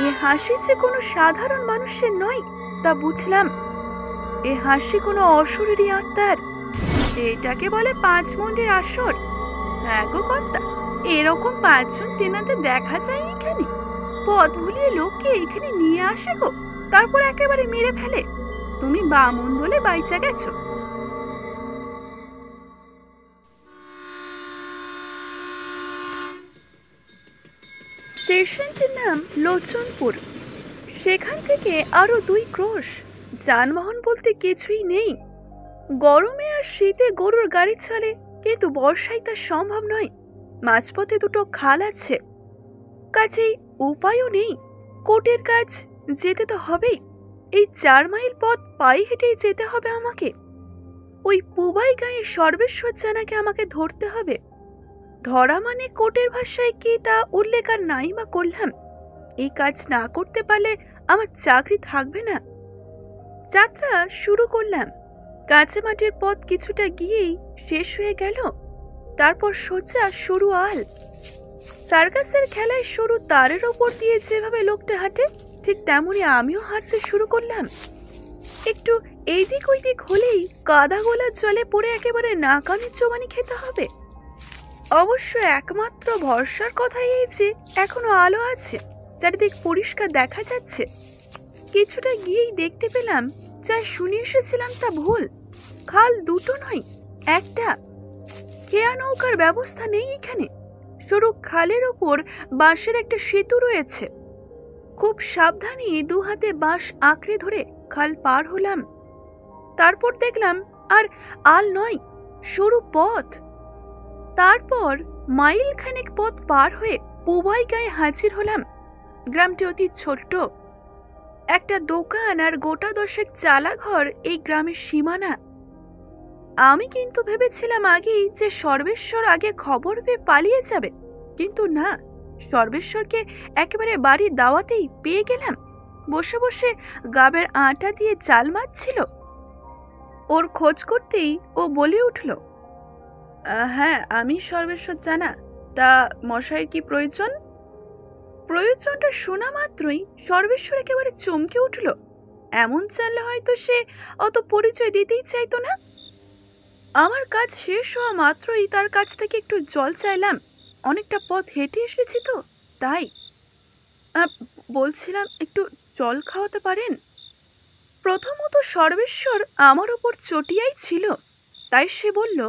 এ হাসি যে কোনো সাধারণ মানুষের নয় তা বুঝলাম। এ হাসি কোনো অশরীরী আত্মার। এটাকে বলে ৫ মুন্ডের আসর। হ্যাঁ গো কর্তা, এরকম ৫ জন তেনাদের দেখা যায় এখানে। পথ ভুলিয়ে লোককে এখানে নিয়ে আসে গো, তারপর একেবারে মেরে ফেলে। তুমি বামুন বলে বাইচা গেছো। স্টেশনটির নাম লোচনপুর। সেখান থেকে আরো ২ ক্রোশ। যানবাহন বলতে কিছুই নেই। গরমে আর শীতে গরুর গাড়ি চলে, কিন্তু বর্ষায় তা সম্ভব নয়। মাঝপথে ২টো খাল আছে, কাজেই উপায়ও নেই। কোর্টের কাজ যেতে তো হবেই। এই ৪ মাইল পথ পায়ে হেঁটেই যেতে হবে আমাকে। ওই পুবাই গায়ে সর্বেশ্বর জানাকে আমাকে ধরতে হবে। ধরা মানে কোর্টের ভাষায় কি তা উল্লেখ আর নাই বা করলাম। এই কাজ না করতে পারলে আমার চাকরি থাকবে না। যাত্রা শুরু করলাম। কাঁচা মাটির পথ কিছুটা গিয়েই শেষ হয়ে গেল। তারপর সোজা সরু আল। সার্কাসের খেলায় সরু তারের ওপর দিয়ে যেভাবে লোকটা হাঁটে, ঠিক তেমনি আমিও হাঁটতে শুরু করলাম। একটু এইদিক ওইদিক হলেই কাদা গোলার জলে পড়ে একেবারে নাকানি চোবানি খেতে হবে। অবশ্য একমাত্র ভরসার কথাই এই যে এখনো আলো আছে, চারিদিক পরিষ্কার দেখা যাচ্ছে। কিছুটা গিয়েই দেখতে পেলাম যা শুনে এসেছিলাম তা ভুল। খাল ২টো নয়, একটা। খেয়া নৌকার ব্যবস্থা নেই এখানে। সরু খালের ওপর বাঁশের একটা সেতু রয়েছে। খুব সাবধানে ২ হাতে বাঁশ আঁকড়ে ধরে খাল পার হলাম। তারপর দেখলাম আর আল নয়, সরু পথ। তারপর মাইল খানেক পথ পার হয়ে পুবাই গায়ে হাজির হলাম। গ্রামটি অতি ছোট্ট। একটা দোকান আর গোটা ১০ চালা ঘর এই গ্রামের সীমানা। আমি কিন্তু ভেবেছিলাম আগেই যে সর্বেশ্বর আগে খবর পেয়ে পালিয়ে যাবে, কিন্তু না, সর্বেশ্বরকে একেবারে বাড়ির দাওয়াতেই পেয়ে গেলাম। বসে বসে গাবের আটা দিয়ে চাল মারছিল। ওর খোঁজ করতেই ও বলে উঠল, হ্যাঁ আমি সর্বেশ্বর জানা। তা মশাইয়ের কি প্রয়োজন? প্রয়োজনটা শোনা মাত্রই সর্বেশ্বর একেবারে চমকে উঠল। এমন চাইলে হয়তো সে অত পরিচয় দিতেই চাইতো না। আমার কাজ শেষ হওয়া মাত্রই তার কাছ থেকে একটু জল চাইলাম। অনেকটা পথ হেঁটে এসেছি তো তাই। বলছিলাম একটু জল খাওয়াতে পারেন? প্রথমত সর্বেশ্বর আমার ওপর চটিয়াই ছিল, তাই সে বলল,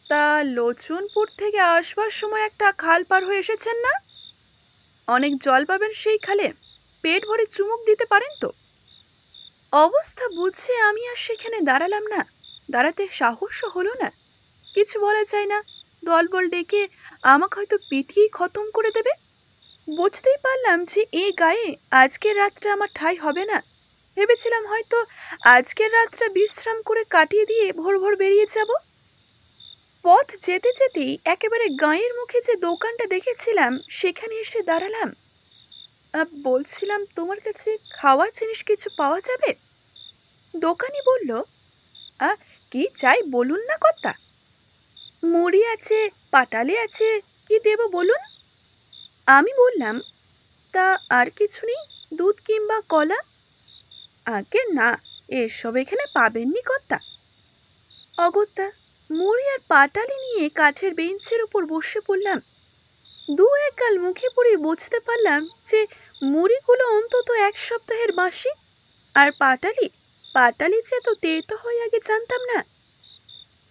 তা লোচনপুর থেকে আসবার সময় একটা খাল পার হয়ে এসেছেন না? অনেক জল পাবেন সেই খালে, পেট ভরে চুমুক দিতে পারেন তো? অবস্থা বুঝে আমি আর সেখানে দাঁড়ালাম না। দাঁড়াতে সাহসও হলো না। কিছু বলা যায় না, দলবল ডেকে আমাকে হয়তো পিটিয়েই খতম করে দেবে। বুঝতেই পারলাম যে এই গায়ে আজকের রাতটা আমার ঠাঁই হবে না। ভেবেছিলাম হয়তো আজকের রাতটা বিশ্রাম করে কাটিয়ে দিয়ে ভোর ভোর বেরিয়ে যাব। পথ যেতে যেতেই একেবারে গাঁয়ের মুখে যে দোকানটা দেখেছিলাম সেখানে এসে দাঁড়ালাম। বলছিলাম তোমার কাছে খাওয়ার জিনিস কিছু পাওয়া যাবে? দোকানি বলল, কি চাই বলুন না কর্তা। মুড়ি আছে, পাটালি আছে, কি দেব বলুন? আমি বললাম, তা আর কিছু নেই, দুধ কিংবা কলা? আগে না, এসব এখানে পাবেননি কর্তা। অগত্যা মুড়ি আর পাটালি নিয়ে কাঠের বেঞ্চের উপর বসে পড়লাম। ২-১ গাল মুখে পড়ে বুঝতে পারলাম যে মুড়িগুলো অন্তত ১ সপ্তাহের বাসি। আর পাটালি যে এত তেতো হয় আগে জানতাম না।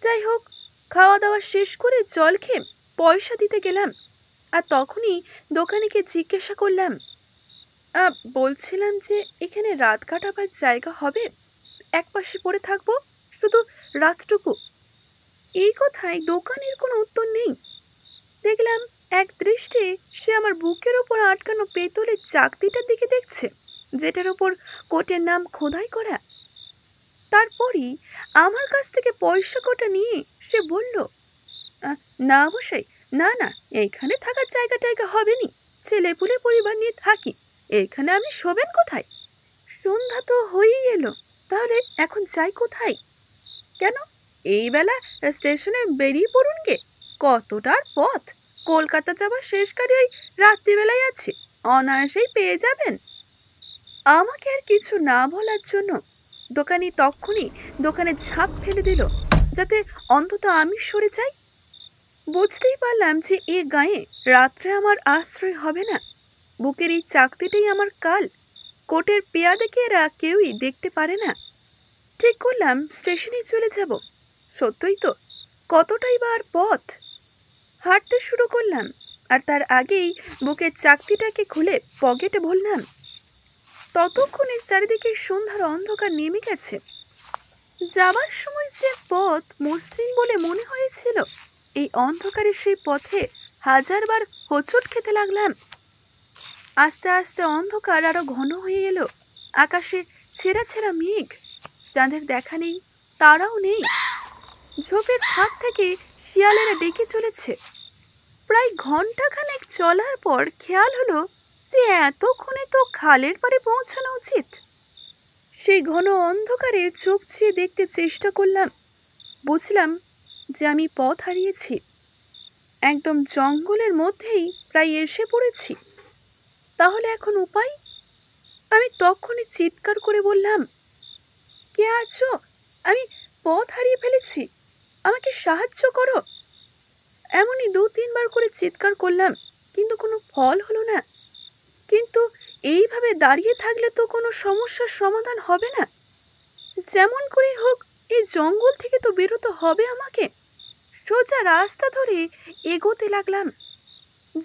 যাই হোক, খাওয়া দাওয়া শেষ করে জল খেয়ে পয়সা দিতে গেলাম। আর তখনই দোকানিকে জিজ্ঞাসা করলাম, বলছিলাম যে এখানে রাত কাটাবার জায়গা হবে? একপাশে পড়ে থাকবো শুধু রাতটুকু। এই কথায় দোকানের কোনো উত্তর নেই। দেখলাম এক দৃষ্টে সে আমার বুকের ওপর আটকানো পেতলের চাকতিটার দিকে দেখছে, যেটার ওপর কোটের নাম খোদাই করা। তারপরই আমার কাছ থেকে পয়সা কটা নিয়ে সে বলল, না অবশ্যই, না না, এইখানে থাকার জায়গা টায়গা হবেনি। ছেলেপুলে পরিবার নিয়ে থাকি, এইখানে আমি শোবেন কোথায়? সন্ধ্যা তো হয়েই এলো, তাহলে এখন যাই কোথায়? কেন, এই বেলা স্টেশনে বেরিয়ে পড়ুন গে। কতটার পথ, কলকাতা যাবার শেষ গাড়ি ওই রাত্রিবেলায় আছে। অনায়াসেই পেয়ে যাবেন। আমাকে আর কিছু না বলার জন্য দোকানি তক্ষুনি দোকানে ঝাঁপ ফেলে দিল, যাতে অন্তত আমি সরে যাই। বুঝতেই পারলাম যে এ গায়ে রাত্রে আমার আশ্রয় হবে না। বুকের এই চাকতিটাই আমার কাল। কোটের পেয়াদাকে এরা কেউই দেখতে পারে না। ঠিক করলাম স্টেশনে চলে যাব। সত্যই তো, কতটাই বা আর পথ। হাঁটতে শুরু করলাম, আর তার আগেই বুকের চাকতিটাকে খুলে পকেটে ভরলাম। ততক্ষণে চারিদিকে সন্ধ্যার অন্ধকার নেমে গেছে। যাবার সময় যে পথ মসৃণ বলে মনে হয়েছিল, এই অন্ধকারে সেই পথে হাজারবার হোঁচট খেতে লাগলাম। আস্তে আস্তে অন্ধকার আরো ঘন হয়ে এলো। আকাশে ছেঁড়া ছেঁড়া মেঘ, চাঁদের দেখা নেই, তারাও নেই। ঝোপের ফাঁক থেকে শিয়ালেরা ডেকে চলেছে। প্রায় ঘন্টাখানেক চলার পর খেয়াল হলো যে এতক্ষণে তো খালের পাড়ে পৌঁছানো উচিত। সেই ঘন অন্ধকারে চোখ চেয়ে দেখতে চেষ্টা করলাম। বুঝলাম যে আমি পথ হারিয়েছি। একদম জঙ্গলের মধ্যেই প্রায় এসে পড়েছি। তাহলে এখন উপায়? আমি তখনই চিৎকার করে বললাম, কে আছো? আমি পথ হারিয়ে ফেলেছি, আমাকে সাহায্য করো। এমনই 2-3 বার করে চিৎকার করলাম, কিন্তু কোনো ফল হলো না। কিন্তু এইভাবে দাঁড়িয়ে থাকলে তো কোনো সমস্যার সমাধান হবে না। যেমন করেই হোক এই জঙ্গল থেকে তো বেরোতে হবে আমাকে। সোজা রাস্তা ধরে এগোতে লাগলাম।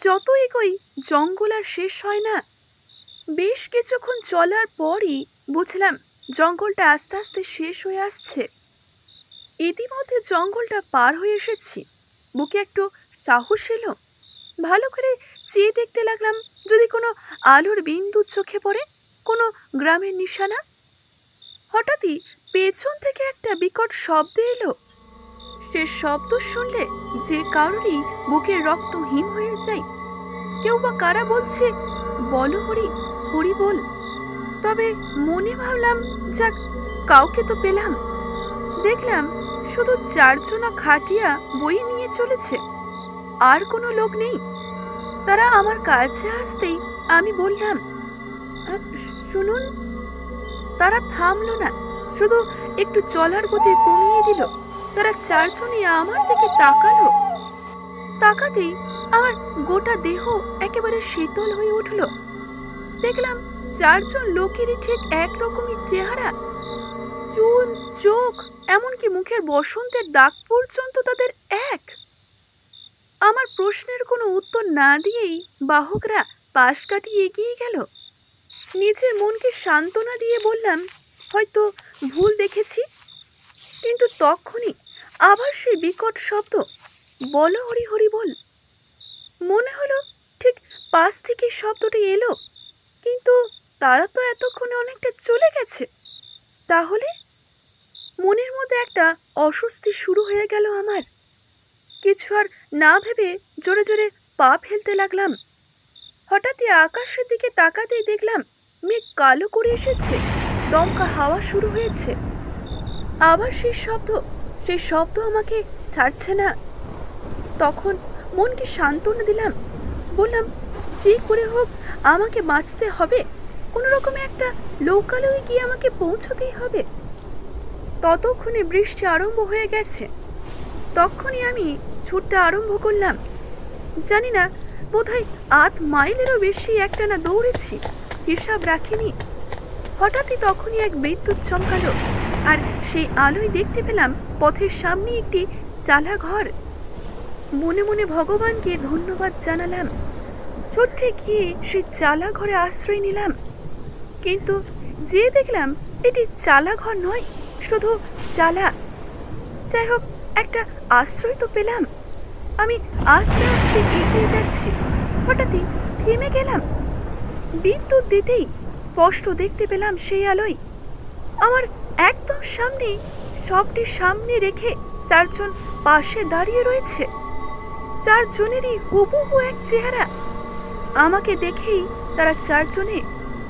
যত এগোই জঙ্গল আর শেষ হয় না। বেশ কিছুক্ষণ চলার পরই বুঝলাম জঙ্গলটা আস্তে আস্তে শেষ হয়ে আসছে। ইতিমধ্যে জঙ্গলটা পার হয়ে এসেছি। বুকে একটু সাহস এলো। ভালো করে চেয়ে দেখতে লাগলাম যদি কোনো আলোর বিন্দু চোখে পড়ে, কোনো গ্রামের নিশানা। হঠাৎই পেছন থেকে একটা বিকট শব্দ এলো। সে শব্দ শুনলে যে কারোরই বুকের রক্ত হিম হয়ে যায়। কেউ বা কারা বলছে, বলো হরি, হরি বল। তবে মনে ভাবলাম, যাক, কাউকে তো পেলাম। দেখলাম শুধু 4জনা খাটিয়া বই নিয়ে চলেছে, আর কোনো লোক নেই। তারা আমার কাছে আসতেই আমি বললাম, শুনুন। তারা থামলো না, শুধু একটু চলার গতি কমিয়ে দিল। তারা 4জনই আমার দিকে তাকালো। তাকাতেই আমার গোটা দেহ একেবারে শীতল হয়ে উঠল। দেখলাম 4জন লোকেরই ঠিক একরকমই চেহারা, চুল, চোখ, এমনকি মুখের বসন্তের দাগ পর্যন্ত তাদের এক। আমার প্রশ্নের কোনো উত্তর না দিয়েই বাহকরা পাশ কাটিয়ে এগিয়ে গেল। নিজের মনকে সান্ত্বনা দিয়ে বললাম, হয়তো ভুল দেখেছি। কিন্তু তখনই আবার সেই বিকট শব্দ, বলো হরি, হরি বল। মনে হলো ঠিক পাশ থেকে শব্দটি এলো, কিন্তু তারা তো এতক্ষণে অনেকটা চলে গেছে। তাহলে মনের মধ্যে একটা অস্বস্তি শুরু হয়ে গেল আমার। কিছু আর না ভেবে জোরে জোরে পা ফেলতে লাগলাম। হঠাৎই আকাশের দিকে তাকাতেই দেখলাম মেঘ কালো করে এসেছে, দমকা হাওয়া শুরু হয়েছে। আবার সেই শব্দ আমাকে ছাড়ছে না। তখন মনকে সান্ত্বনা দিলাম, বললাম, যে করে হোক আমাকে বাঁচতে হবে। কোনো রকমে একটা লোকালয়ে গিয়ে আমাকে পৌঁছতেই হবে। ততক্ষণে বৃষ্টি আরম্ভ হয়ে গেছে। তখনই আমি ছুটতে আরম্ভ করলাম। জানি না, বোধহয় 8 মাইলেরও বেশি একটানা দৌড়েছি, হিসাব রাখিনি। হঠাৎই তখনই এক বিদ্যুৎ চমকালো, আর সেই আলোয় দেখতে পেলাম পথের সামনে একটি চালা ঘর। মনে মনে ভগবানকে ধন্যবাদ জানালাম। ছুটে গিয়ে সেই চালা ঘরে আশ্রয় নিলাম। কিন্তু যে দেখলাম এটি চালা ঘর নয়, শুধু চালা। যাই হোক, একটা আশ্রয় তো পেলাম। আমি আস্তে আস্তে এগিয়ে যাচ্ছি। হঠাৎই থেমে গেলাম। বিদ্যুৎ দিতেই স্পষ্ট দেখতে পেলাম সেই আলোয় আমার একদম সামনে, সবটি সামনে রেখে 4জন পাশে দাঁড়িয়ে রয়েছে। 4জনেরই হুবহু এক চেহারা। আমাকে দেখেই তারা 4জনে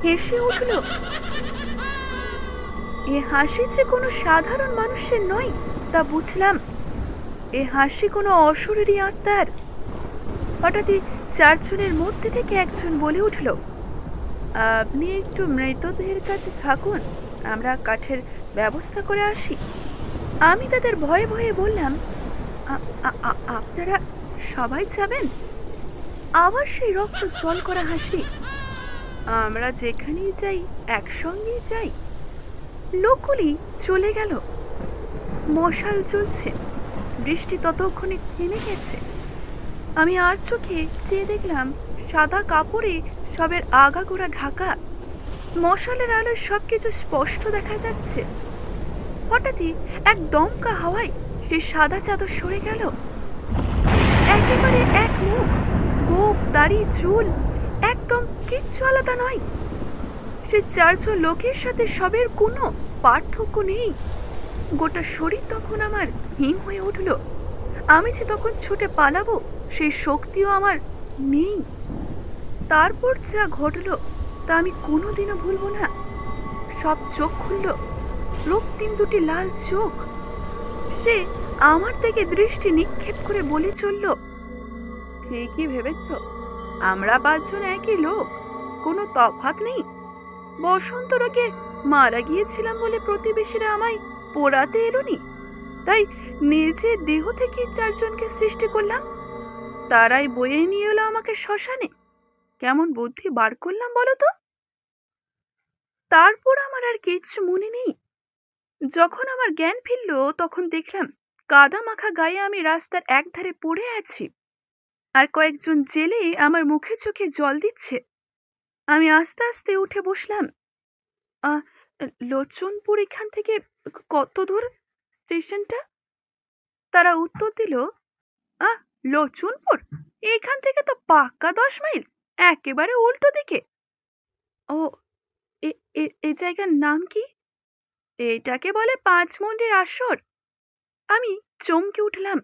হেসে উঠল। এ হাসি যে কোনো সাধারণ মানুষের নয় তা বুঝলাম। এ হাসি কোনো অশরীরী আত্মার। হঠাৎই চারজনের মধ্যে থেকে একজন বলে উঠল, আপনি একটু মৃতদেহের কাছে থাকুন, আমরা কাঠের ব্যবস্থা করে আসি। আমি তাদের ভয়ে ভয়ে বললাম, আপনারা সবাই যাবেন? আবার সেই রক্ত জল করা হাসি, আমরা যেখানেই যাই একসঙ্গেই যাই। লোকগুলি চলে গেল। মশাল জ্বলছে, বৃষ্টি ততক্ষণে থেমে গেছে। আমি আর চোখে চেয়ে দেখলাম সাদা কাপড়ে সবের আগাগোড়া ঢাকা। মশালের আলোয় সবকিছু স্পষ্ট দেখা যাচ্ছে। হঠাৎই এক দমকা হাওয়ায় সে সাদা চাদর সরে গেল। একেবারে এক মুখ, গোঁফ, দাড়ি, চুল, একদম কিচ্ছু আলাদা নয়। সে চারজন লোকের সাথে সবের কোনো পার্থক্য নেই। গোটা শরীর তখন আমার হিম হয়ে উঠল। আমি যে তখন ছুটে পালাবো সেই শক্তিও আমার নেই। তারপর যা ঘটল তা আমি কোনোদিনও ভুলবো না। সব চোখ খুলল, রক্তিম দুটি লাল চোখ। সে আমার দিকে দৃষ্টি নিক্ষেপ করে বলে চলল, ঠিকই ভেবেছ, আমরা পাঁচজন একই লোক, কোনো তফাৎ নেই। বসন্ত রোগে মারা গিয়েছিলাম বলে প্রতিবেশীরা আমায় পোড়াতে এলোনি, তাই নিজের দেহ থেকে চারজনকে সৃষ্টি করলাম। তারাই বয়ে নিয়ে এলো আমাকে শ্মশানে। কেমন বুদ্ধি বার করলাম বলো তো? তারপর আমার আর কিচ্ছু মনে নেই। যখন আমার জ্ঞান ফিরল তখন দেখলাম কাদা মাখা গায়ে আমি রাস্তার একধারে পড়ে আছি, আর কয়েকজন জেলে আমার মুখে চোখে জল দিচ্ছে। আমি আস্তে আস্তে উঠে বসলাম। আহ লোচনপুর এখান থেকে কত দূর স্টেশনটা? তারা উত্তর দিল, লোচনপুর এখান থেকে তো পাক্কা 10 মাইল, একেবারে উল্টো দিকে। ও, এই জায়গার নাম কি? এটাকে বলে 5 মন্ডির আসর। আমি চমকে উঠলাম।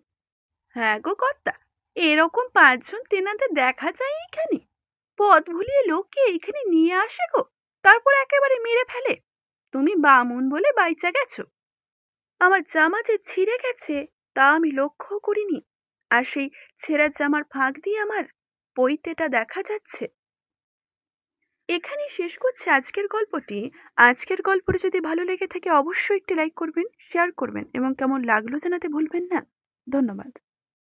হ্যাঁ গো কর্তা, এরকম 5 জন তেনাদের দেখা যায় এখানে? পথ ভুলিয়ে লোককে এখানে নিয়ে আসে গো, তারপর একেবারে মেরে ফেলে। তুমি বামুন বলে বাইচা গেছো। আমার জামা যে ছিঁড়ে গেছে তা আমি লক্ষ্য করিনি, আর সেই ছেঁড়া জামার ফাঁক দিয়ে আমার পৈতেটা দেখা যাচ্ছে। এখানেই শেষ করছি আজকের গল্পটি। আজকের গল্পটি যদি ভালো লেগে থাকে অবশ্যই একটি লাইক করবেন, শেয়ার করবেন এবং কেমন লাগলো জানাতে ভুলবেন না। ধন্যবাদ।